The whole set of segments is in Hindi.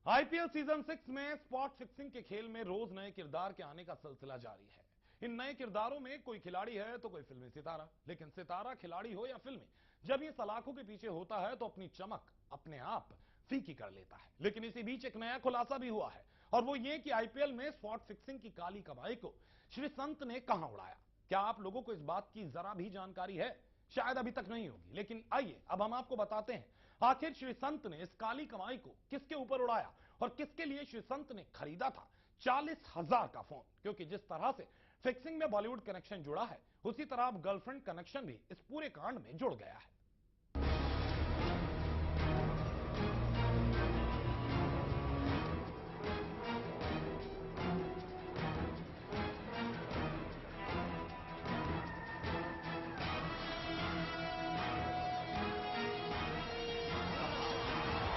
आईपीएल सीजन 6 में स्पॉट फिक्सिंग के खेल में रोज नए किरदार के आने का सिलसिला जारी है। इन नए किरदारों में कोई खिलाड़ी है तो कोई फिल्मी सितारा, लेकिन सितारा खिलाड़ी हो या फिल्मी, जब ये सलाखों के पीछे होता है तो अपनी चमक अपने आप फीकी कर लेता है। लेकिन इसी बीच एक नया खुलासा भी हुआ है, और वो ये कि आईपीएल में स्पॉट फिक्सिंग की काली कमाई को श्री संत ने कहां उड़ाया। क्या आप लोगों को इस बात की जरा भी जानकारी है? शायद अभी तक नहीं होगी, लेकिन आइए अब हम आपको बताते हैं आखिर श्री संत ने इस काली कमाई को किसके ऊपर उड़ाया और किसके लिए श्री संत ने खरीदा था 40,000 का फोन। क्योंकि जिस तरह से फिक्सिंग में बॉलीवुड कनेक्शन जुड़ा है, उसी तरह अब गर्लफ्रेंड कनेक्शन भी इस पूरे कांड में जुड़ गया है।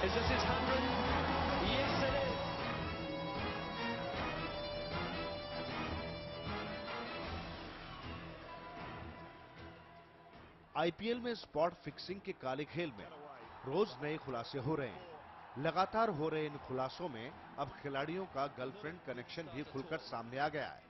Is this his 100? Yes, it is. IPL में स्पॉट फिक्सिंग के काले खेल में रोज नए खुलासे हो रहे हैं। लगातार हो रहे इन खुलासों में अब खिलाड़ियों का गर्लफ्रेंड कनेक्शन भी खुलकर सामने आ गया है।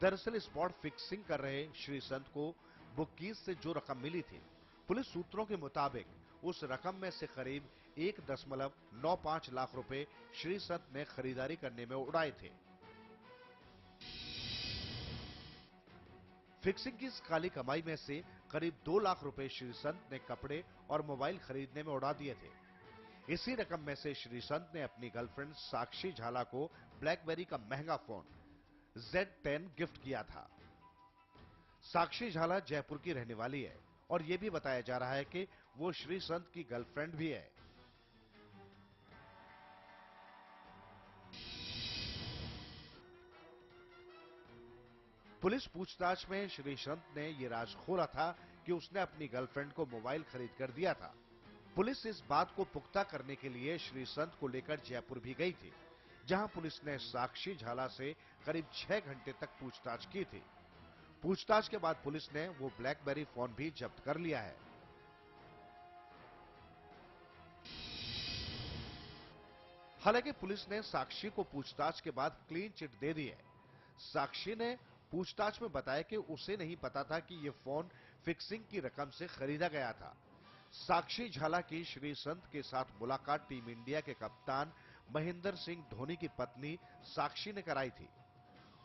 दरअसल स्पॉट फिक्सिंग कर रहे श्री संत को बुकीज से जो रकम मिली थी, पुलिस सूत्रों के मुताबिक उस रकम में से करीब 1.95 लाख रुपए श्री संत ने खरीदारी करने में उड़ाए थे। फिक्सिंग की इस काली कमाई में से करीब 2 लाख रुपए श्री संत ने कपड़े और मोबाइल खरीदने में उड़ा दिए थे। इसी रकम में से श्री संत ने अपनी गर्लफ्रेंड साक्षी झाला को ब्लैकबेरी का महंगा फोन Z10 गिफ्ट किया था। साक्षी झाला जयपुर की रहने वाली है और यह भी बताया जा रहा है कि वो श्री संत की गर्लफ्रेंड भी है। पुलिस पूछताछ में श्री संत ने यह राज खोला था कि उसने अपनी गर्लफ्रेंड को मोबाइल खरीद कर दिया था। पुलिस इस बात को पुख्ता करने के लिए श्री संत को लेकर जयपुर भी गई थी, जहां पुलिस ने साक्षी झाला से करीब 6 घंटे तक पूछताछ की थी। पूछताछ के बाद पुलिस ने वो ब्लैकबेरी फोन भी जब्त कर लिया है। हालांकि पुलिस ने साक्षी को पूछताछ के बाद क्लीन चिट दे दी है। साक्षी ने पूछताछ में बताया कि उसे नहीं पता था कि यह फोन फिक्सिंग की रकम से खरीदा गया था। साक्षी झाला की श्री संत के साथ मुलाकात टीम इंडिया के कप्तान महेंद्र सिंह धोनी की पत्नी साक्षी ने कराई थी।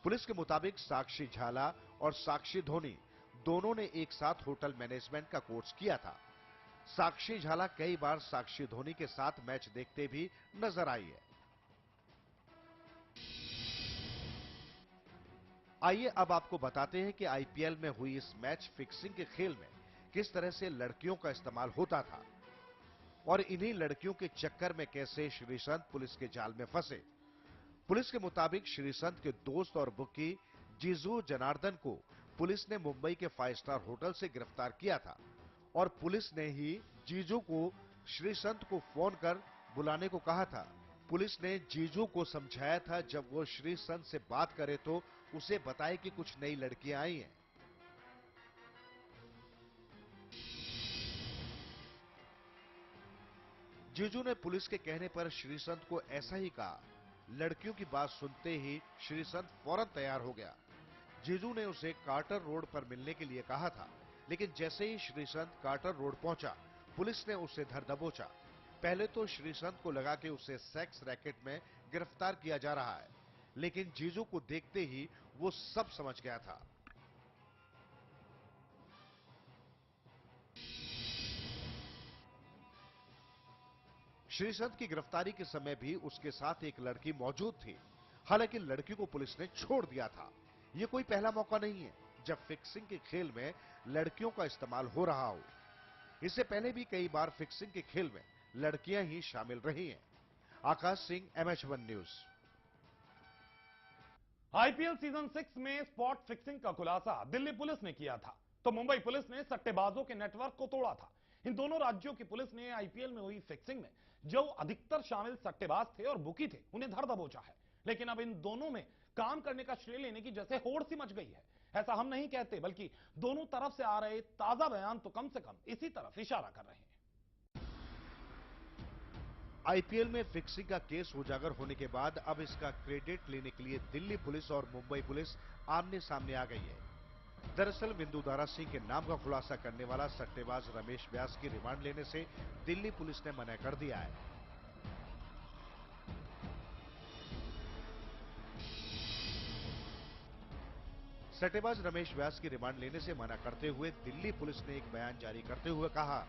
पुलिस के मुताबिक साक्षी झाला और साक्षी धोनी दोनों ने एक साथ होटल मैनेजमेंट का कोर्स किया था। साक्षी झाला कई बार साक्षी धोनी के साथ मैच देखते भी नजर आई है। आइए अब आपको बताते हैं कि आईपीएल में हुई इस मैच फिक्सिंग के खेल में किस तरह से लड़कियों का इस्तेमाल होता था और इन्हीं लड़कियों के चक्कर में कैसे श्री संत पुलिस के जाल में फंसे। पुलिस के मुताबिक श्री संत के दोस्त और बुकी जीजू जनार्दन को पुलिस ने मुंबई के 5 स्टार होटल से गिरफ्तार किया था और पुलिस ने ही जीजू को श्री संत को फोन कर बुलाने को कहा था। पुलिस ने जीजू को समझाया था जब वो श्री संत से बात करे तो उसे बताए कि कुछ नई लड़कियां आई हैं। जीजू ने पुलिस के कहने पर श्री संत को ऐसा ही कहा। लड़कियों की बात सुनते ही श्री संत फौरन तैयार हो गया। जीजू ने उसे कार्टर रोड पर मिलने के लिए कहा था, लेकिन जैसे ही श्री संत कार्टर रोड पहुंचा, पुलिस ने उसे धर दबोचा। पहले तो श्री संत को लगा कि उसे सेक्स रैकेट में गिरफ्तार किया जा रहा है, लेकिन जीजू को देखते ही वो सब समझ गया था। श्री संत की गिरफ्तारी के समय भी उसके साथ एक लड़की मौजूद थी। हालांकि लड़की को पुलिस ने छोड़ दिया था। यह कोई पहला मौका नहीं है जब फिक्सिंग के खेल में लड़कियों का इस्तेमाल हो रहा हो। इससे पहले भी कई बार फिक्सिंग के खेल में लड़कियां ही शामिल रही हैं। Aakash Singh, MH1 news. IPL season 6 में स्पॉट फिक्सिंग का खुलासा दिल्ली पुलिस ने किया था, तो मुंबई पुलिस ने सट्टेबाजों के नेटवर्क को तोड़ा था। इन दोनों राज्यों की पुलिस ने आईपीएल में हुई फिक्सिंग में जो अधिकतर शामिल सट्टेबाज थे और बुकी थे, उन्हें धर दबोचा है। लेकिन अब इन दोनों में काम करने का श्रेय लेने की जैसे होड़ सी मच गई है। ऐसा हम नहीं कहते, बल्कि दोनों तरफ से आ रहे ताजा बयान तो कम से कम इसी तरफ इशारा कर रहे हैं। आईपीएल में फिक्सिंग का केस उजागर होने के बाद अब इसका क्रेडिट लेने के लिए दिल्ली पुलिस और मुंबई पुलिस आमने सामने आ गई है। दरअसल विंदु दारा सिंह के नाम का खुलासा करने वाला सट्टेबाज रमेश व्यास की रिमांड लेने से दिल्ली पुलिस ने मना कर दिया है। सट्टेबाज रमेश व्यास की रिमांड लेने से मना करते हुए दिल्ली पुलिस ने एक बयान जारी करते हुए कहा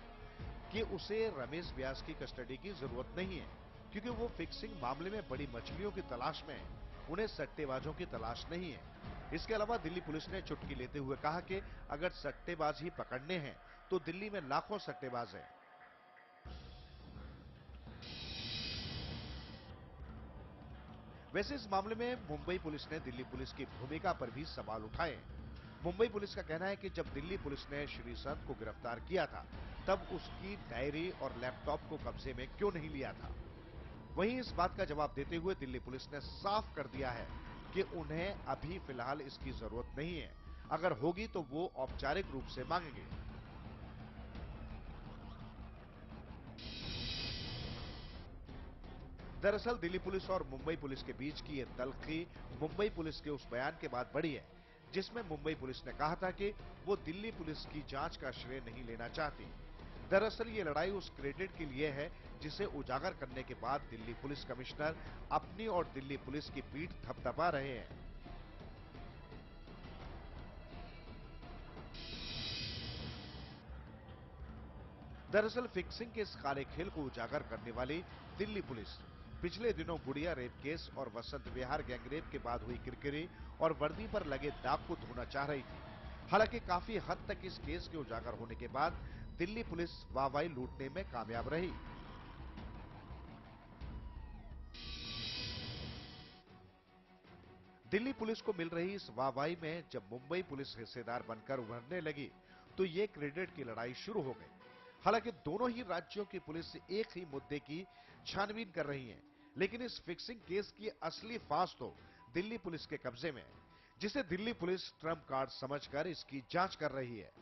कि उसे रमेश व्यास की कस्टडी की जरूरत नहीं है, क्योंकि वो फिक्सिंग मामले में बड़ी मछलियों की तलाश में है, उन्हें सट्टेबाजों की तलाश नहीं है। इसके अलावा दिल्ली पुलिस ने चुटकी लेते हुए कहा कि अगर सट्टेबाज ही पकड़ने हैं तो दिल्ली में लाखों सट्टेबाज हैं। वैसे इस मामले में मुंबई पुलिस ने दिल्ली पुलिस की भूमिका पर भी सवाल उठाए हैं। मुंबई पुलिस का कहना है कि जब दिल्ली पुलिस ने श्रीसंत को गिरफ्तार किया था तब उसकी डायरी और लैपटॉप को कब्जे में क्यों नहीं लिया था। वहीं इस बात का जवाब देते हुए दिल्ली पुलिस ने साफ कर दिया है कि उन्हें अभी फिलहाल इसकी जरूरत नहीं है, अगर होगी तो वो औपचारिक रूप से मांगेंगे। दरअसल दिल्ली पुलिस और मुंबई पुलिस के बीच की यह तल्खी मुंबई पुलिस के उस बयान के बाद बढ़ी है जिसमें मुंबई पुलिस ने कहा था कि वो दिल्ली पुलिस की जांच का श्रेय नहीं लेना चाहती। दरअसल ये लड़ाई उस क्रेडिट के लिए है जिसे उजागर करने के बाद दिल्ली पुलिस कमिश्नर अपनी और दिल्ली पुलिस की पीठ थपथपा रहे हैं। दरअसल फिक्सिंग के इस काले खेल को उजागर करने वाली दिल्ली पुलिस पिछले दिनों गुड़िया रेप केस और वसंत विहार गैंगरेप के बाद हुई किरकिरी और वर्दी पर लगे दाग को धोना चाह रही थी। हालांकि काफी हद तक इस केस के उजागर होने के बाद दिल्ली पुलिस वाहवाही लूटने में कामयाब रही। दिल्ली पुलिस को मिल रही इस वाहवाही में जब मुंबई पुलिस हिस्सेदार बनकर उभरने लगी तो ये क्रेडिट की लड़ाई शुरू हो गई। हालांकि दोनों ही राज्यों की पुलिस एक ही मुद्दे की छानबीन कर रही है, लेकिन इस फिक्सिंग केस की असली फांस तो दिल्ली पुलिस के कब्जे में है, जिसे दिल्ली पुलिस ट्रम्प कार्ड समझकर इसकी जांच कर रही है।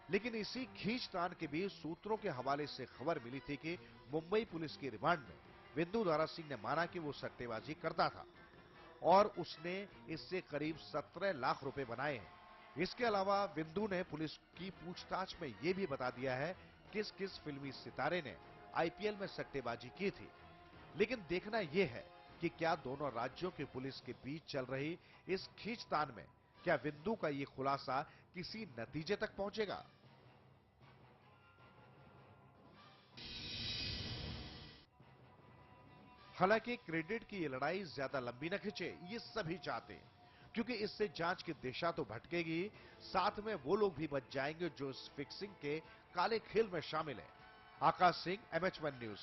लेकिन इसी खींचतान के बीच सूत्रों के हवाले से खबर मिली थी कि मुंबई पुलिस की रिमांड में विंदु दारा सिंह ने माना कि वो सट्टेबाजी करता था और उसने इससे करीब 17 लाख रुपए बनाए हैं। इसके अलावा विंदु ने पुलिस की पूछताछ में यह भी बता दिया है किस किस फिल्मी सितारे ने आईपीएल में सट्टेबाजी की थी। लेकिन देखना यह है कि क्या दोनों राज्यों की पुलिस के बीच चल रही इस खींचतान में क्या विंदु का यह खुलासा किसी नतीजे तक पहुंचेगा। हालांकि क्रेडिट की ये लड़ाई ज्यादा लंबी न खिंचे ये सभी चाहते हैं, क्योंकि इससे जांच की दिशा तो भटकेगी, साथ में वो लोग भी बच जाएंगे जो इस फिक्सिंग के काले खेल में शामिल है। आकाश सिंह, MH1 न्यूज।